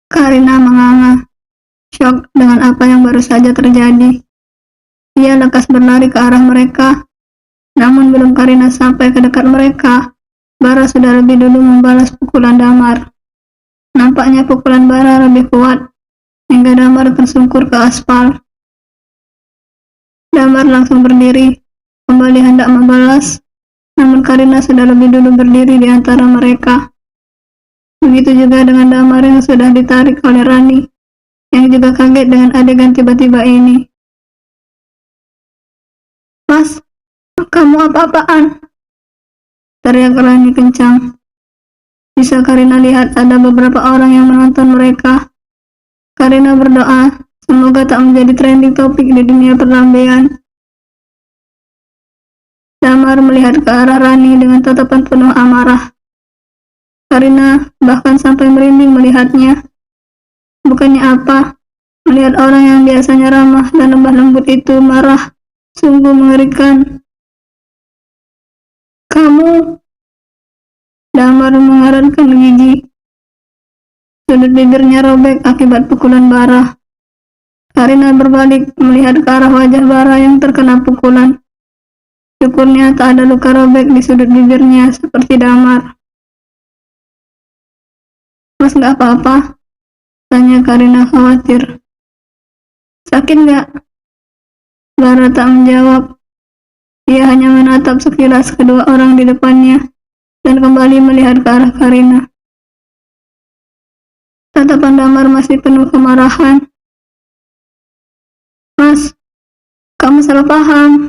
Karina menganga, syok dengan apa yang baru saja terjadi. Ia lekas berlari ke arah mereka, namun belum Karina sampai ke dekat mereka, Bara sudah lebih dulu membalas pukulan Damar. Nampaknya pukulan Bara lebih kuat, hingga Damar tersungkur ke aspal. Damar langsung berdiri, kembali hendak membalas, namun Karina sudah lebih dulu berdiri di antara mereka. Begitu juga dengan Damar yang sudah ditarik oleh Rani, yang juga kaget dengan adegan tiba-tiba ini. "Mas, kamu apa-apaan?" teriak Rani kencang. Bisa Karina lihat ada beberapa orang yang menonton mereka. Karina berdoa, semoga tak menjadi trending topik di dunia perlambaian. Damar melihat ke arah Rani dengan tatapan penuh amarah. Karina bahkan sampai merinding melihatnya. Bukannya apa, melihat orang yang biasanya ramah dan lemah lembut itu marah, sungguh mengerikan. "Kamu..." Damar mengerutkan gigi. Sudut bibirnya robek akibat pukulan Bara. Karina berbalik melihat ke arah wajah Bara yang terkena pukulan. Syukurnya tak ada luka robek di sudut bibirnya seperti Damar. "Mas, gak apa-apa?" tanya Karina khawatir. "Sakit gak?" Bara tak menjawab. Ia hanya menatap sekilas kedua orang di depannya dan kembali melihat ke arah Karina. Tatapan Damar masih penuh kemarahan. "Mas, kamu salah paham,"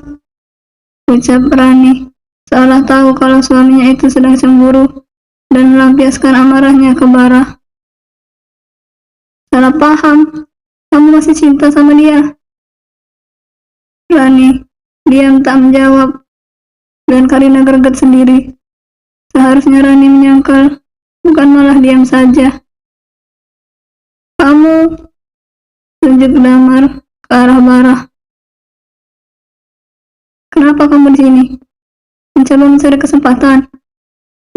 ucap Rani, seolah tahu kalau suaminya itu sedang cemburu dan melampiaskan amarahnya ke Bara. "Salah paham? Kamu masih cinta sama dia?" Rani diam tak menjawab, dan Karina greget sendiri. Seharusnya Rani menyangkal, bukan malah diam saja. "Kamu..." tunjuk Damar ke arah Bara. "Kenapa kamu di sini? Mencoba mencari kesempatan?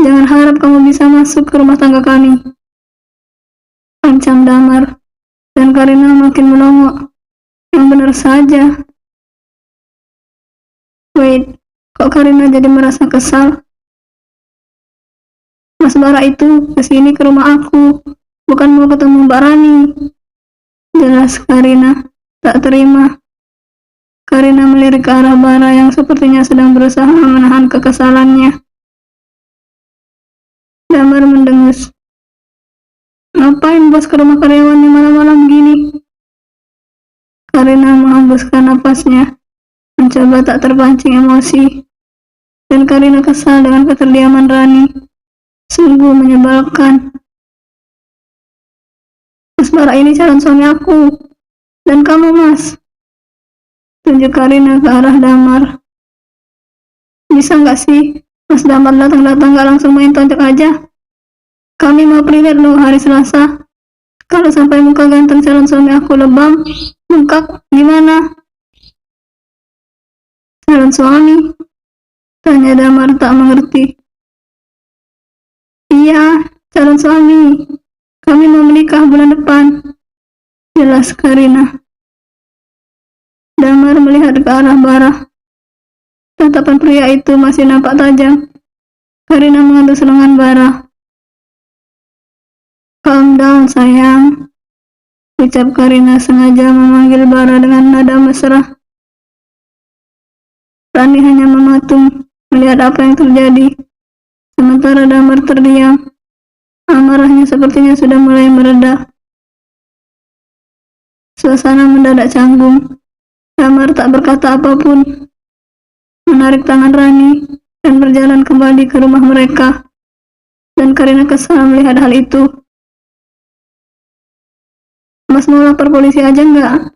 Jangan harap kamu bisa masuk ke rumah tangga kami," ancam Damar, dan Karina makin melongo. Yang benar saja. Wait, kok Karina jadi merasa kesal? "Mas Bara itu kesini ke rumah aku, bukan mau ketemu Mbak Rani," jelas Karina tak terima. Karina melirik ke arah Bara yang sepertinya sedang berusaha menahan kekesalannya. Damar mendengus. "Ngapain bos ke rumah karyawannya malam-malam begini?" Karina menghembuskan napasnya, mencoba tak terpancing emosi. Dan Karina kesal dengan keterdiaman Rani. Sungguh menyebalkan. "Mas Bara ini calon suami aku. Dan kamu, Mas," tunjuk Karina ke arah Damar. "Bisa nggak sih Mas Damar datang-datang nggak langsung main tonjok aja? Kami mau priwet loh hari Selasa. Kalau sampai muka ganteng calon suami aku lebam, bengkak, gimana?" "Calon suami?" tanya Damar tak mengerti. "Iya, calon suami. Kami mau menikah bulan depan," jelas Karina. Damar melihat ke arah Bara. Tatapan pria itu masih nampak tajam. Karina mengendus lengan Bara. "Calm down, sayang," ucap Karina sengaja memanggil Bara dengan nada mesra. Rani hanya mematung melihat apa yang terjadi. Sementara Damar terdiam. Amarahnya sepertinya sudah mulai mereda. Suasana mendadak canggung. Damar tak berkata apapun, menarik tangan Rani dan berjalan kembali ke rumah mereka. Dan Karina kesal melihat hal itu. "Mas mau lapor polisi aja nggak?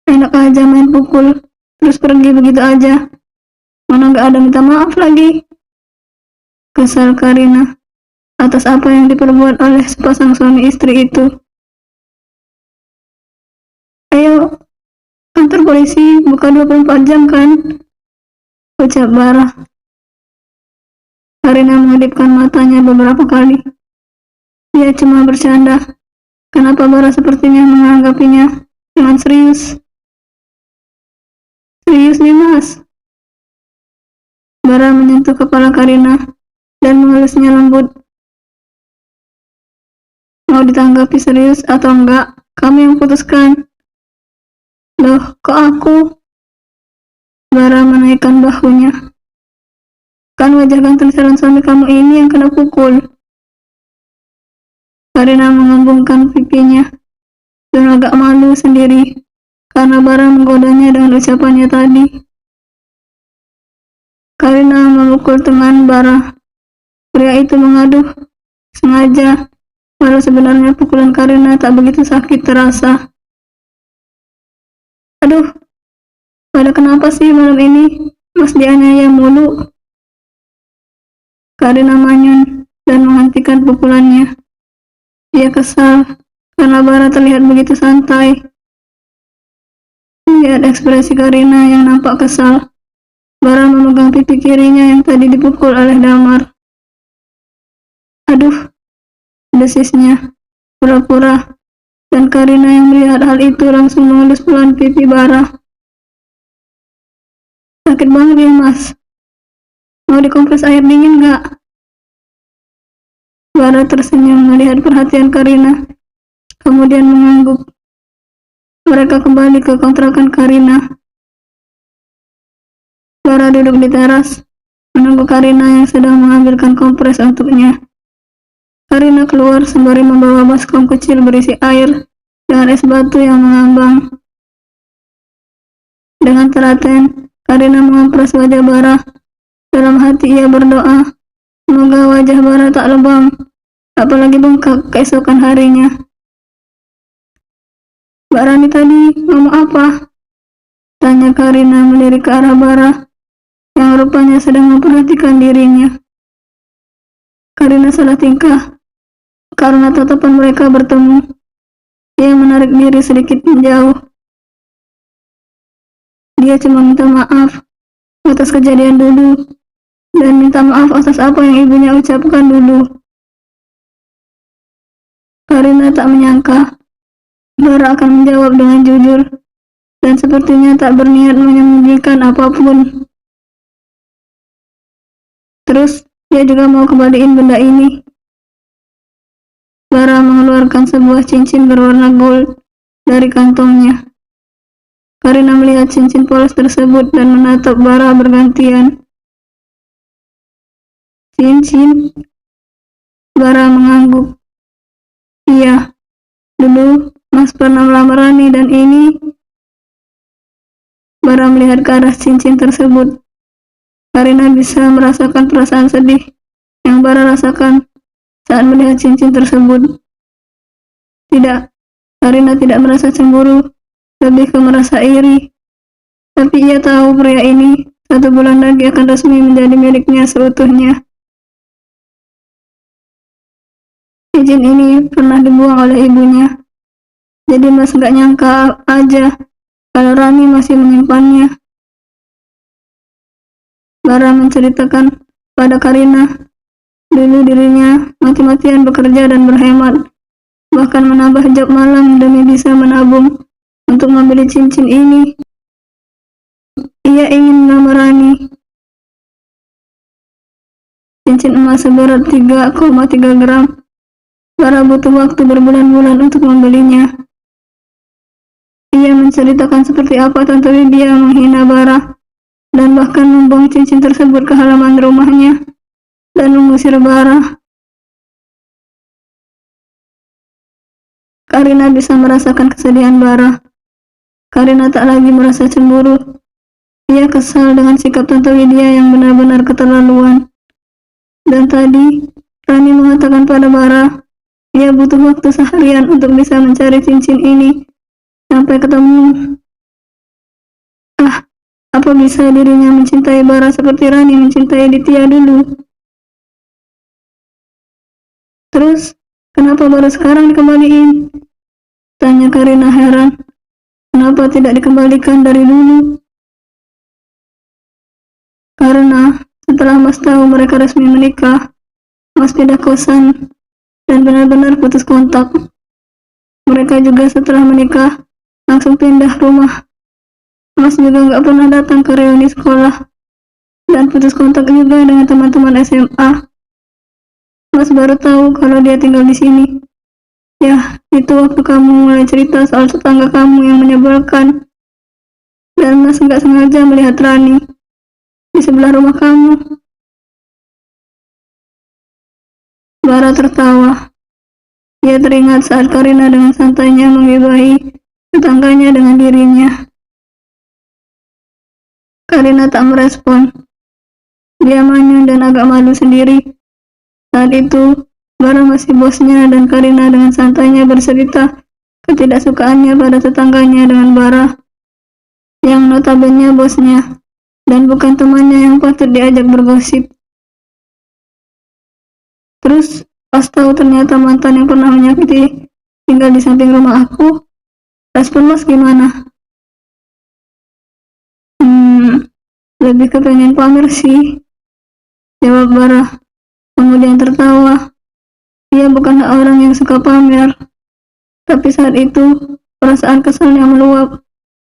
Enak aja main pukul, terus pergi begitu aja. Mana nggak ada minta maaf lagi," kesal Karina atas apa yang diperbuat oleh sepasang suami istri itu. "Ayo, kantor polisi buka 24 jam kan?" ucap Bara. Karina mengedipkan matanya beberapa kali. Dia cuma bercanda. Kenapa Bara sepertinya menanggapinya dengan serius? Serius nih Mas. Bara menyentuh kepala Karina dan mengelusnya lembut. Mau ditanggapi serius atau enggak, kamu yang putuskan. Loh, kok aku? Bara menaikkan bahunya. Kan wajah ganteng calon suami kamu ini yang kena pukul. Karina mengembungkan pipinya dan agak malu sendiri karena Bara menggodanya dengan ucapannya tadi. Karina memukul tangan Bara. Pria itu mengaduh sengaja, walau sebenarnya pukulan Karina tak begitu sakit terasa. Aduh, pada kenapa sih malam ini Mas dianiaya mulu? Karina manyun dan menghentikan pukulannya. Ia kesal karena Bara terlihat begitu santai. Lihat ekspresi Karina yang nampak kesal. Bara memegang pipi kirinya yang tadi dipukul oleh Damar. Aduh, desisnya pura-pura, dan Karina yang melihat hal itu langsung mengelus pelan pipi Bara. Sakit banget ya Mas, mau dikompres air dingin gak? Bara tersenyum melihat perhatian Karina, kemudian mengangguk. Mereka kembali ke kontrakan Karina. Bara duduk di teras, menunggu Karina yang sedang mengambilkan kompres untuknya. Karina keluar sembari membawa baskom kecil berisi air dengan es batu yang mengambang. Dengan telaten, Karina mengompres wajah Bara. Dalam hati ia berdoa, semoga wajah Bara tak lebam, apalagi bengkak keesokan harinya. Mbak Rani tadi ngomong apa? Tanya Karina melirik ke arah Bara yang rupanya sedang memperhatikan dirinya. Karina salah tingkah karena tatapan mereka bertemu. Ia menarik diri sedikit menjauh. Dia cuma minta maaf atas kejadian dulu dan minta maaf atas apa yang ibunya ucapkan dulu. Karina tak menyangka Bara akan menjawab dengan jujur dan sepertinya tak berniat menyembunyikan apapun. Terus dia juga mau kembaliin benda ini. Bara mengeluarkan sebuah cincin berwarna gold dari kantongnya. Karina melihat cincin polos tersebut dan menatap Bara bergantian. Cincin? Bara mengangguk. Iya, dulu Mas pernah melamar Rani dan ini. Bara melihat ke arah cincin tersebut. Karina bisa merasakan perasaan sedih yang Bara rasakan saat melihat cincin tersebut. Tidak, Karina tidak merasa cemburu, lebih ke merasa iri. Tapi ia tahu pria ini 1 bulan lagi akan resmi menjadi miliknya seutuhnya. Cincin ini pernah dibuang oleh ibunya, jadi Mas gak nyangka aja kalau Rani masih menyimpannya. Bara menceritakan pada Karina, dulu dirinya mati-matian bekerja dan berhemat, bahkan menambah job malam demi bisa menabung untuk membeli cincin ini. Ia ingin melamar Rani. Cincin emas seberat 3,3 gram. Bara butuh waktu berbulan-bulan untuk membelinya. Ia menceritakan seperti apa Tante Lydia menghina Bara dan bahkan membuang cincin tersebut ke halaman rumahnya dan mengusir Bara. Karina bisa merasakan kesedihan Bara. Karina tak lagi merasa cemburu. Ia kesal dengan sikap Tante Lydia yang benar-benar keterlaluan. Dan tadi, Rani mengatakan pada Bara, ia butuh waktu seharian untuk bisa mencari cincin ini sampai ketemu. Ah, apa bisa dirinya mencintai Bara seperti Rani mencintai Ditya dulu? Terus, kenapa baru sekarang dikembaliin? Tanya Karina heran. Kenapa tidak dikembalikan dari dulu? Karena setelah Mas tahu mereka resmi menikah, Mas pindah kosan dan benar-benar putus kontak. Mereka juga setelah menikah langsung pindah rumah. Mas juga nggak pernah datang ke reuni sekolah dan putus kontak juga dengan teman-teman SMA. Mas baru tahu kalau dia tinggal di sini. Ya, itu waktu kamu mulai cerita soal tetangga kamu yang menyebalkan. Dan Mas nggak sengaja melihat Rani di sebelah rumah kamu. Bara tertawa. Dia teringat saat Karina dengan santainya menggibahi tetangganya dengan dirinya. Karina tak merespon. Dia manyun dan agak malu sendiri. Saat itu, Bara masih bosnya dan Karina dengan santainya bercerita ketidaksukaannya pada tetangganya dengan Bara, yang notabene bosnya, dan bukan temannya yang patut diajak bergosip. Terus, pas tahu ternyata mantan yang pernah menyakiti tinggal di samping rumah aku, respon Mas gimana? Lebih kepengen pamer sih, jawab Bara, kemudian tertawa. Dia bukan orang yang suka pamer, tapi saat itu perasaan kesalnya meluap,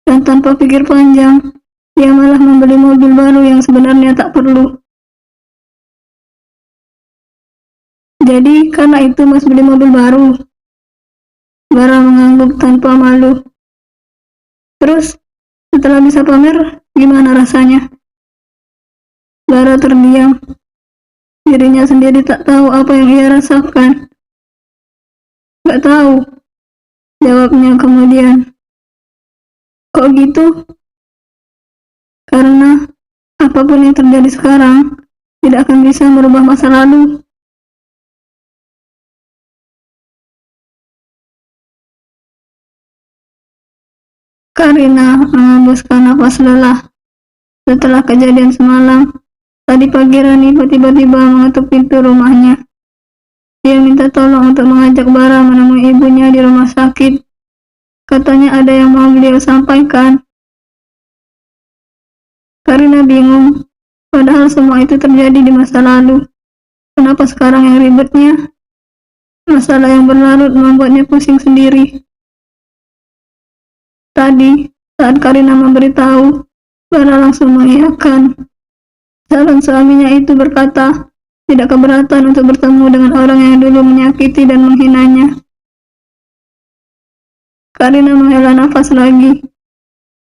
dan tanpa pikir panjang, dia malah membeli mobil baru yang sebenarnya tak perlu. Jadi karena itu Mas beli mobil baru? Bara mengangguk tanpa malu. Terus setelah bisa pamer, gimana rasanya? Bara terdiam. Dirinya sendiri tak tahu apa yang ia rasakan. Gak tahu, jawabnya kemudian. Kok gitu? Karena apapun yang terjadi sekarang tidak akan bisa merubah masa lalu. Karina mengembuskan napas lelah. Setelah kejadian semalam, tadi pagi Rani tiba-tiba mengetuk pintu rumahnya. Dia minta tolong untuk mengajak Bara menemui ibunya di rumah sakit. Katanya ada yang mau beliau sampaikan. Karina bingung, padahal semua itu terjadi di masa lalu. Kenapa sekarang yang ribetnya? Masalah yang berlarut membuatnya pusing sendiri. Tadi, saat Karina memberitahu, Bara langsung mengiyakan. Calon suaminya itu berkata, tidak keberatan untuk bertemu dengan orang yang dulu menyakiti dan menghinanya. Karina menghela nafas lagi,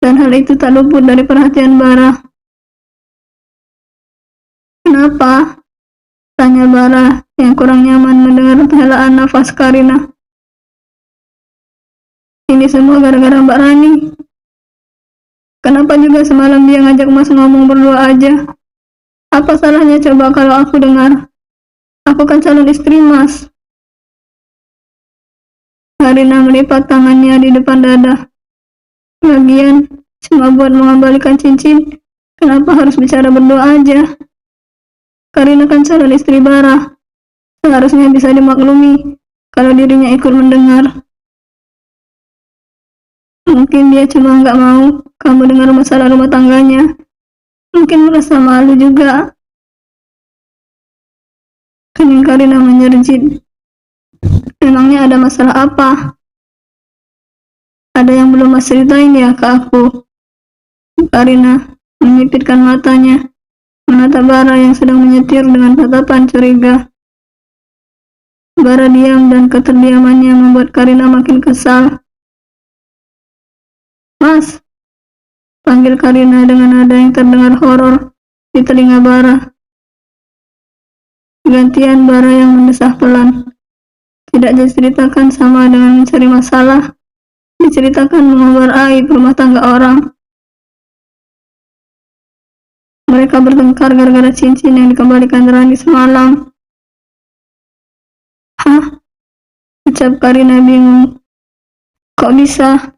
dan hal itu tak luput dari perhatian Bara. Kenapa? Tanya Bara yang kurang nyaman mendengar helaan nafas Karina. Ini semua gara-gara Mbak Rani. Kenapa juga semalam dia ngajak Mas ngomong berdua aja? Apa salahnya coba kalau aku dengar? Aku kan calon istri Mas. Karina melipat tangannya di depan dada. Lagian, cuma buat mengembalikan cincin, kenapa harus bicara berdua aja? Karina kan calon istri Bara. Seharusnya bisa dimaklumi kalau dirinya ikut mendengar. Mungkin dia cuma nggak mau kamu dengar masalah rumah tangganya. Mungkin merasa malu juga. Kening Karina menyerjit. Memangnya ada masalah apa? Ada yang belum Mas ceritain ya ke aku? Karina menyipitkan matanya, menatap Bara yang sedang menyetir dengan tatapan curiga. Bara diam dan keterdiamannya membuat Karina makin kesal. Mas, panggil Karina dengan nada yang terdengar horor di telinga Bara. Gantian Bara yang mendesah pelan. Tidak diceritakan sama dengan mencari masalah, diceritakan mengumbar aib rumah tangga orang. Mereka bertengkar gara-gara cincin yang dikembalikan Rani semalam. Hah? Ucap Karina bingung. Kok bisa?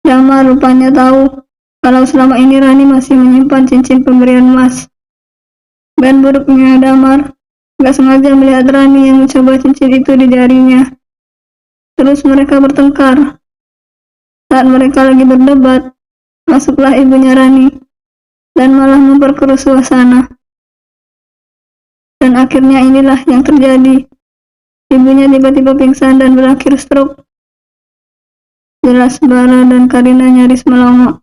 Damar rupanya tahu kalau selama ini Rani masih menyimpan cincin pemberian Mas. Dan buruknya Damar gak sengaja melihat Rani yang mencoba cincin itu di jarinya. Terus mereka bertengkar. Saat mereka lagi berdebat, masuklah ibunya Rani dan malah memperkeruh suasana. Dan akhirnya inilah yang terjadi. Ibunya tiba-tiba pingsan dan berakhir stroke. Jelas Bara dan Karina nyaris melongo.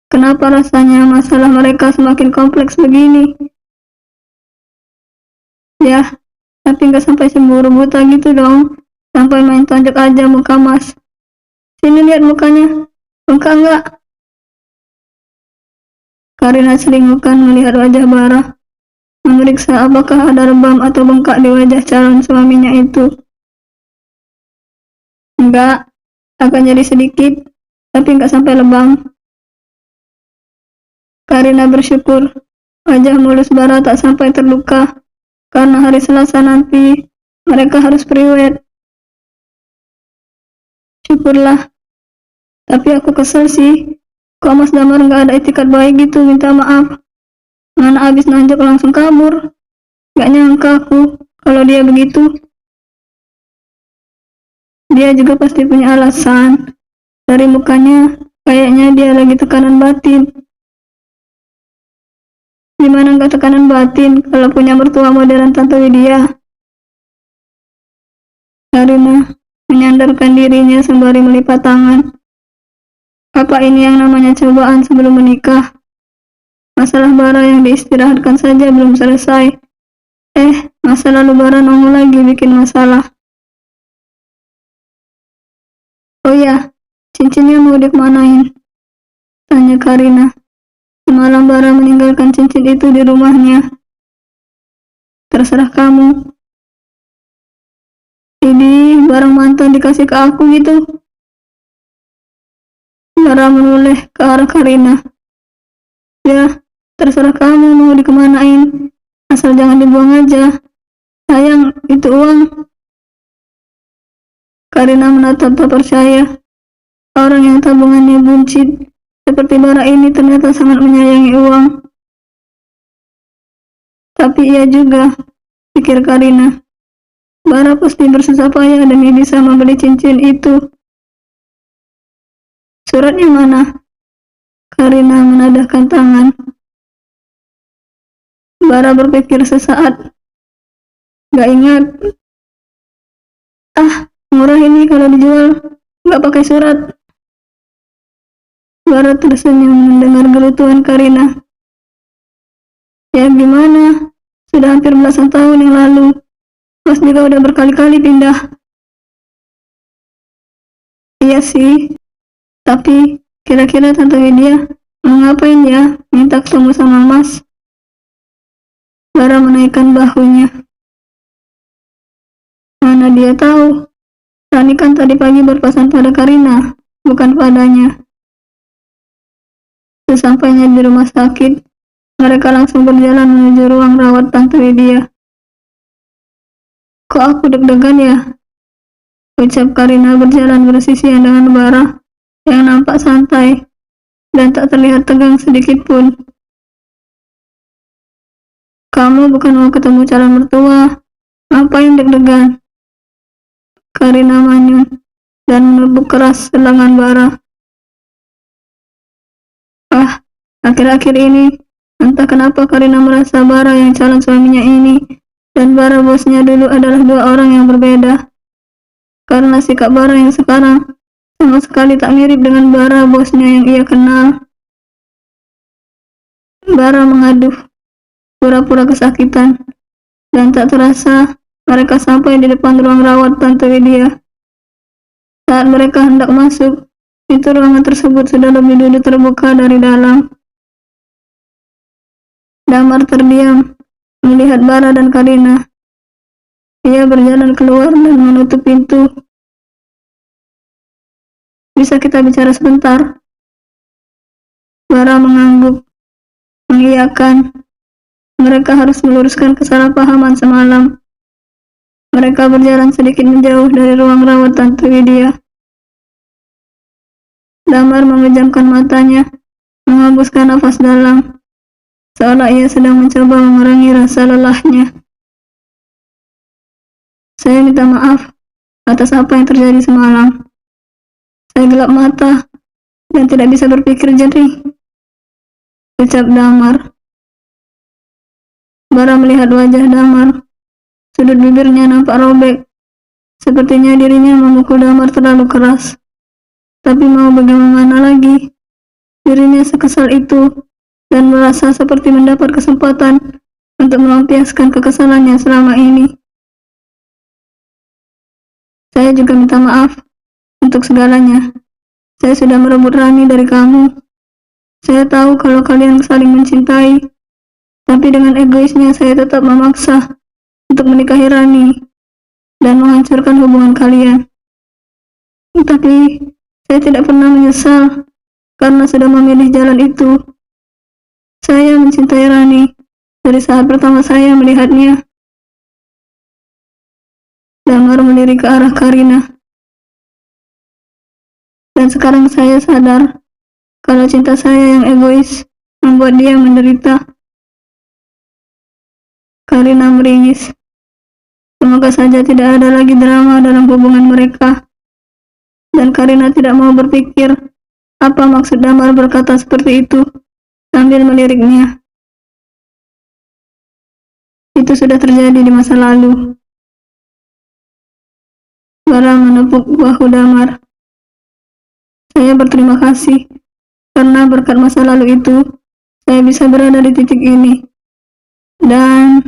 Kenapa rasanya masalah mereka semakin kompleks begini? Ya, tapi nggak sampai cemburu buta gitu dong. Sampai main tonjok aja muka Mas. Sini lihat mukanya. Bengkak nggak? Karina selingukan melihat wajah Bara, memeriksa apakah ada lebam atau bengkak di wajah calon suaminya itu. Enggak, agak nyeri sedikit, tapi nggak sampai lebam. Karina bersyukur wajah mulus Bara tak sampai terluka, karena hari Selasa nanti mereka harus priwet. Syukurlah, tapi aku kesel sih. Kok Mas Damar nggak ada etikat baik gitu minta maaf? Mana abis nanjak langsung kabur. Gak nyangka aku kalau dia begitu. Dia juga pasti punya alasan. Dari mukanya, kayaknya dia lagi tekanan batin. Gimana nggak tekanan batin kalau punya mertua modern Tante Widya? Karina menyandarkan dirinya sembari melipat tangan. Apa ini yang namanya cobaan sebelum menikah? Masalah Bara yang diistirahatkan saja belum selesai. Masa lalu Bara nongol lagi bikin masalah. Oh ya, cincinnya mau dikemanain? Tanya Karina. Semalam Bara meninggalkan cincin itu di rumahnya. Terserah kamu. Ini barang mantan dikasih ke aku gitu. Bara menoleh ke arah Karina. Ya, terserah kamu mau dikemanain. Asal jangan dibuang aja. Sayang, itu uang. Karina menatap tak percaya. Orang yang tabungannya buncit seperti Bara ini ternyata sangat menyayangi uang. Tapi ia juga, pikir Karina. Bara pasti bersusah payah demi bisa membeli cincin itu. Suratnya mana? Karina menadahkan tangan. Bara berpikir sesaat. Gak ingat. Murah ini kalau dijual. Gak pakai surat. Bara tersenyum mendengar gerutuan Karina. Ya gimana? Sudah hampir belasan tahun yang lalu. Mas juga udah berkali-kali pindah. Iya sih. Tapi kira-kira Tante Widya mau ngapain ya minta ketemu sama Mas? Bara menaikkan bahunya. Mana dia tahu? Rani kan tadi pagi berpesan pada Karina, bukan padanya. Sesampainya di rumah sakit, mereka langsung berjalan menuju ruang rawat Tante Widya. Kok aku deg-degan ya? Ucap Karina berjalan bersisian dengan Bara yang nampak santai dan tak terlihat tegang sedikit pun. Kamu bukan mau ketemu calon mertua, ngapain deg-degan? Karina manyun dan menepuk keras lengan Bara. Akhir-akhir ini, entah kenapa Karina merasa Bara yang calon suaminya ini dan Bara bosnya dulu adalah dua orang yang berbeda. Karena sikap Bara yang sekarang sama sekali tak mirip dengan Bara bosnya yang ia kenal. Bara mengaduh, pura-pura kesakitan, dan tak terasa mereka sampai di depan ruang rawat Tante Widya. Saat mereka hendak masuk, pintu ruangan tersebut sudah lebih dulu terbuka dari dalam. Damar terdiam melihat Bara dan Karina. Ia berjalan keluar dan menutup pintu. Bisa kita bicara sebentar? Bara mengangguk, mengiyakan. Mereka harus meluruskan kesalahpahaman semalam. Mereka berjalan sedikit menjauh dari ruang rawat Tante Widya. Damar memejamkan matanya, menghembuskan nafas dalam, seolah ia sedang mencoba mengurangi rasa lelahnya. Saya minta maaf atas apa yang terjadi semalam. Saya gelap mata dan tidak bisa berpikir jernih, ucap Damar. Bara melihat wajah Damar, Sudut bibirnya nampak robek. Sepertinya dirinya memukul Damar terlalu keras. Tapi mau bagaimana lagi? Dirinya sekesal itu dan merasa seperti mendapat kesempatan untuk melampiaskan kekesalannya selama ini. Saya juga minta maaf untuk segalanya. Saya sudah merebut Rani dari kamu. Saya tahu kalau kalian saling mencintai, tapi dengan egoisnya saya tetap memaksa untuk menikahi Rani dan menghancurkan hubungan kalian. Tapi saya tidak pernah menyesal karena sudah memilih jalan itu. Saya mencintai Rani dari saat pertama saya melihatnya. Damar melirik ke arah Karina. Dan sekarang saya sadar kalau cinta saya yang egois membuat dia menderita. Karina meringis. Semoga saja tidak ada lagi drama dalam hubungan mereka. Dan Karina tidak mau berpikir apa maksud Damar berkata seperti itu sambil meliriknya. Itu sudah terjadi di masa lalu. Bara menepuk bahu Damar. Saya berterima kasih karena berkat masa lalu itu saya bisa berada di titik ini. Dan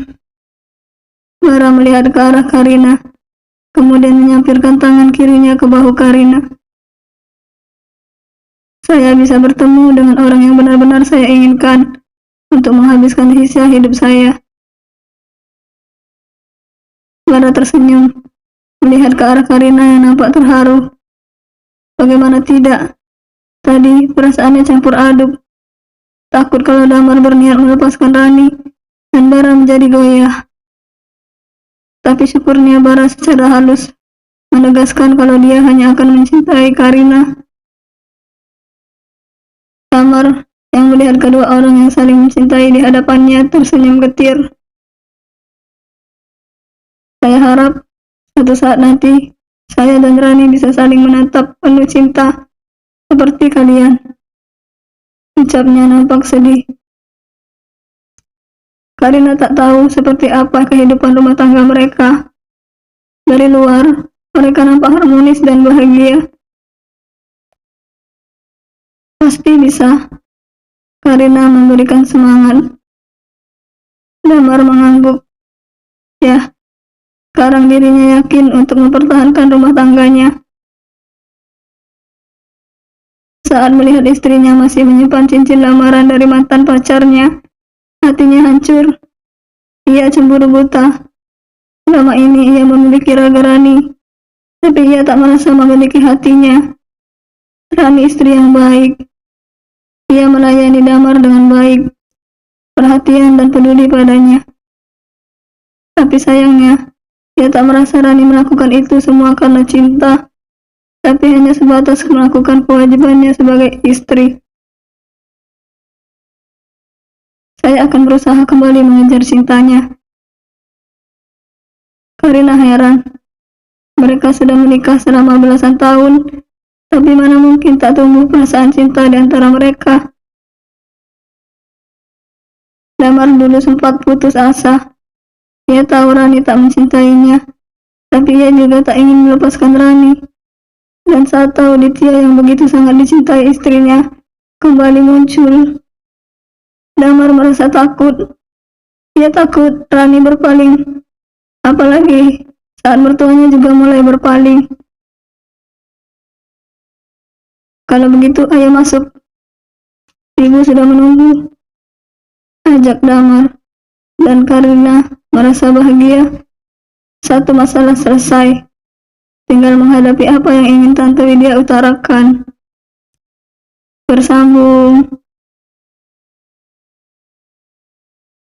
Bara melihat ke arah Karina, kemudian menyampirkan tangan kirinya ke bahu Karina. Saya bisa bertemu dengan orang yang benar-benar saya inginkan untuk menghabiskan sisa hidup saya. Bara tersenyum, melihat ke arah Karina yang nampak terharu. Bagaimana tidak? Tadi perasaannya campur aduk. Takut kalau Damar berniat melepaskan Rani, dan Bara menjadi goyah. Tapi syukurnya Bara secara halus menegaskan kalau dia hanya akan mencintai Karina. Damar yang melihat kedua orang yang saling mencintai di hadapannya tersenyum getir. Saya harap suatu saat nanti saya dan Rani bisa saling menatap penuh cinta seperti kalian. Ucapnya nampak sedih. Karina tak tahu seperti apa kehidupan rumah tangga mereka. Dari luar, mereka nampak harmonis dan bahagia. Pasti bisa. Karina memberikan semangat. Damar mengangguk. Ya, sekarang dirinya yakin untuk mempertahankan rumah tangganya. Saat melihat istrinya masih menyimpan cincin lamaran dari mantan pacarnya, hatinya hancur. Ia cemburu buta. Selama ini ia memiliki raga Rani, tapi ia tak merasa memiliki hatinya. Rani istri yang baik. Ia melayani Damar dengan baik, perhatian dan peduli padanya. Tapi sayangnya, ia tak merasa Rani melakukan itu semua karena cinta, tapi hanya sebatas melakukan kewajibannya sebagai istri. Saya akan berusaha kembali mengejar cintanya. Karina heran. Mereka sudah menikah selama belasan tahun, tapi mana mungkin tak tumbuh perasaan cinta di antara mereka. Damar dulu sempat putus asa. Ia tahu Rani tak mencintainya, tapi ia juga tak ingin melepaskan Rani. Dan saat tahu Ditya yang begitu sangat dicintai istrinya kembali muncul, Damar merasa takut. Ia takut Rani berpaling. Apalagi saat mertuanya juga mulai berpaling. Kalau begitu, ayo masuk. Ibu sudah menunggu. Ajak Damar. Dan Karina merasa bahagia. Satu masalah selesai. Tinggal menghadapi apa yang ingin Tante Widya utarakan. Bersambung.